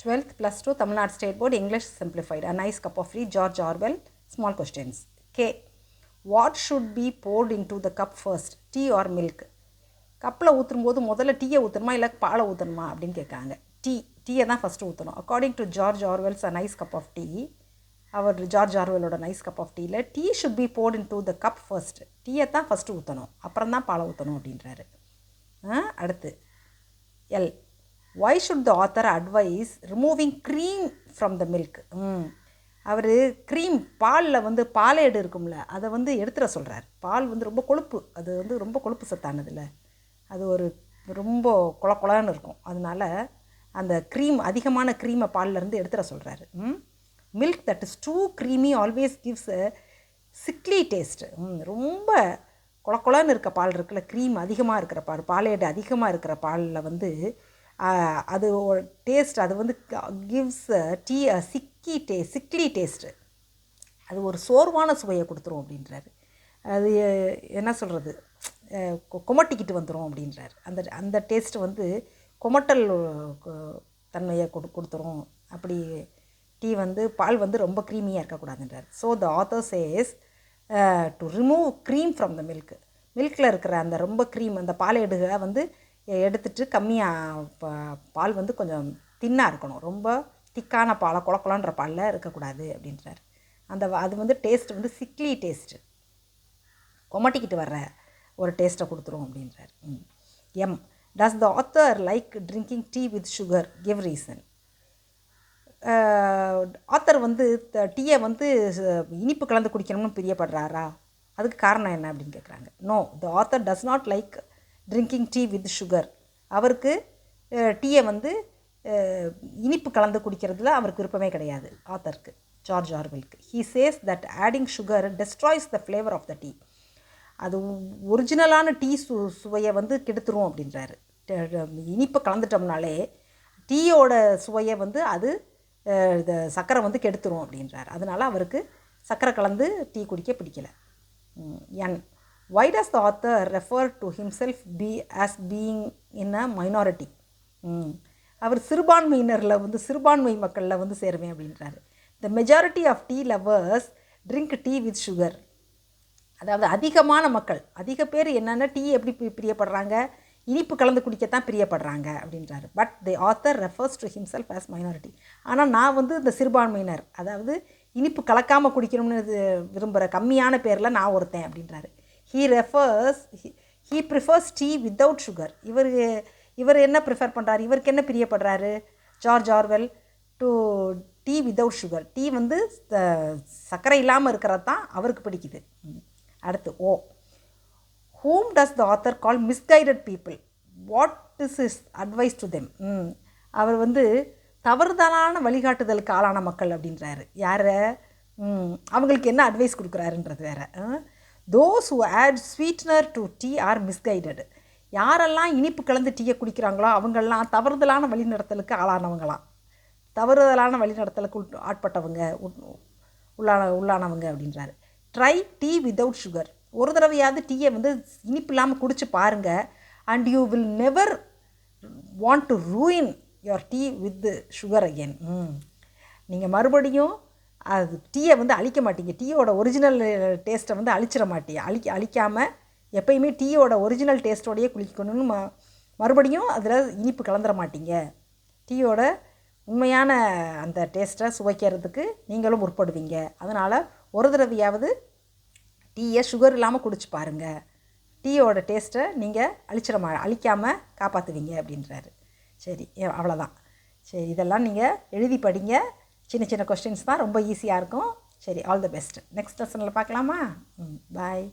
12th plus 2 Tamil Nadu State Board English Simplified. A nice cup of tea, George Orwell. Small questions. K. What should be poured into the cup first? Tea or milk? கப்பில் ஊற்றும்போது முதல்ல டீயை ஊற்றணுமா இல்லை பாலை ஊற்றணுமா அப்படின்னு கேட்காங்க. டீயை தான் first ஊற்றணும். According to George Orwell's a nice cup of tea, அவர் ஜார்ஜ் ஆர்வெலோட நைஸ் கப் ஆஃப் டீயில் tea should be poured into the cup first. டீயை தான் ஃபஸ்ட்டு ஊற்றணும், அப்புறம் தான் பாலை ஊற்றணும் அப்படின்றாரு. அடுத்து L. Why should the author advise removing cream from the milk? அவர் க்ரீம், பாலில் வந்து பாலேடு இருக்கும்ல, அதை வந்து எடுத்துட சொல்கிறார். பால் வந்து ரொம்ப கொழுப்பு, அது வந்து ரொம்ப கொழுப்பு சத்தானதில்ல, அது ஒரு ரொம்ப கொலன்னு இருக்கும். அதனால் அந்த க்ரீம், அதிகமான க்ரீமை பால்லேருந்து எடுத்துட சொல்கிறாரு. Milk that is too creamy always gives a sickly taste. ரொம்ப கொலன்னு இருக்க பால் இருக்குல்ல, க்ரீம் அதிகமாக இருக்கிற பால், பாலேடு அதிகமாக இருக்கிற பாலில் வந்து அது ஒரு டேஸ்ட், அது வந்து கிவ்ஸ் டீ அ சிக்லி டேஸ்ட்டு, அது ஒரு சோர்வான சுவையை கொடுத்துரும் அப்படின்றாரு. அது என்ன சொல்கிறது, கொமட்டிக்கிட்டு வந்துடும் அப்படின்றார். அந்த டேஸ்ட்டு வந்து கொமட்டல் தன்மையை கொடுத்துரும். அப்படி டீ வந்து பால் வந்து ரொம்ப க்ரீமியாக இருக்கக்கூடாதுன்றார். So the author says to remove cream from the மில்கில் இருக்கிற அந்த ரொம்ப க்ரீம், அந்த பாலேடுகளை வந்து எடுத்துட்டு கம்மியாக பால் வந்து கொஞ்சம் தின்னாக இருக்கணும், ரொம்ப திக்கான பாலை கொலன்ற பாலில் இருக்கக்கூடாது அப்படின்றார். அது வந்து டேஸ்ட் வந்து சிக்லி டேஸ்ட்டு, கொமட்டிக்கிட்டு வர்ற ஒரு டேஸ்ட்டை கொடுத்துரும் அப்படின்றார். M. Does the author like drinking tea with sugar? Give reason. Author வந்து டீயை வந்து இனிப்பு கலந்து குடிக்கணும்னு பிரியப்படுறாரா? அதுக்கு காரணம் என்ன அப்படின்னு கேட்குறாங்க. No, the author does not like drinking tea with sugar. அவருக்கு டீயை வந்து இனிப்பு கலந்து குடிக்கிறதுல அவருக்கு விருப்பமே கிடையாது, ஆத்தருக்கு, ஜார்ஜ் ஆர்வெலுக்கு. He says that adding sugar destroys the flavour of the tea. அது ஒரிஜினலான டீ சுவையை வந்து கெடுத்துரும் அப்படின்றாரு. இனிப்பு கலந்துட்டோம்னாலே டீயோட சுவையை வந்து அது சர்க்கரை வந்து கெடுத்துரும் அப்படின்றார். அதனால் அவருக்கு சர்க்கரை கலந்து டீ குடிக்க பிடிக்கலை. என். Why does the author refer to himself as being in a minority? அவர் சிறுபான்மையினரில் வந்து சிறுபான்மை மக்களில் வந்து சேருவேன் அப்படின்றாரு. The majority of tea lovers drink tea with sugar. அதாவது அதிகமான மக்கள், அதிக பேர் என்னென்னா டீ எப்படி பிரியப்படுறாங்க, இனிப்பு கலந்து குடிக்கத்தான் பிரியப்படுறாங்க அப்படின்றாரு. But the author refers to himself as minority. ஆனால் நான் வந்து இந்த சிறுபான்மையினர், அதாவது இனிப்பு கலக்காமல் குடிக்கணும்னு விரும்புகிற கம்மியான பேரில் நான் ஒருத்தன் அப்படின்றாரு. He prefers tea without sugar. இவர் என்ன ப்ரிஃபர் பண்ணுறாரு, இவருக்கு என்ன பிரியப்படுறாரு George Orwell? To tea without sugar. Tea வந்து சர்க்கரை இல்லாமல் இருக்கிறது தான் அவருக்கு பிடிக்குது. அடுத்து ஓ. Whom does the author call misguided people? What is his advice to them? அவர் வந்து தவறுதலான வழிகாட்டுதலுக்கு ஆளான மக்கள் அப்படின்றாரு. யாரை? அவங்களுக்கு என்ன அட்வைஸ் கொடுக்குறாருன்றது வேறு. Those who add sweetener to tea are misguided. யாரெல்லாம் இனிப்பு கலந்து டீயை குடிக்கிறாங்களோ அவங்கெல்லாம் தவறுதலான வழிநடத்தலுக்கு ஆளானவங்களாம், தவறுதலான வழிநடத்தலுக்கு ஆட்பட்டவங்க, உள்ளானவங்க அப்படின்றாரு. Try tea without sugar. ஒரு தடவையாவது டீயை வந்து இனிப்பு இல்லாமல் குடிச்சு பாருங்கள். And you will never want to ruin your tea with sugar again. நீங்கள் மறுபடியும் அது டீயை வந்து அழிக்க மாட்டீங்க, டீயோட ஒரிஜினல் டேஸ்ட்டை வந்து அழிச்சிட மாட்டீங்க. அழிக்காமல் எப்பயுமே டீயோட ஒரிஜினல் டேஸ்ட்டோடையே குளிக்கணும்னு மறுபடியும் அதில் இனிப்பு கலந்துட மாட்டீங்க. டீயோட உண்மையான அந்த டேஸ்ட்டை சுவைக்கிறதுக்கு நீங்களும் முற்படுவீங்க. அதனால் ஒரு தடவையாவது டீயை சுகர் இல்லாமல் குடிச்சு பாருங்கள், டீயோட டேஸ்ட்டை நீங்கள் அழிக்காமல் காப்பாற்றுவீங்க அப்படின்றாரு. சரி, அவ்வளோதான். சரி, இதெல்லாம் நீங்கள் எழுதி படிங்க. சின்ன சின்ன கொஸ்டின்ஸ் தான், ரொம்ப ஈஸியாக இருக்கும். சரி, ஆல் தி பெஸ்ட். நெக்ஸ்ட் லெசனில் பார்க்கலாமா? பாய்.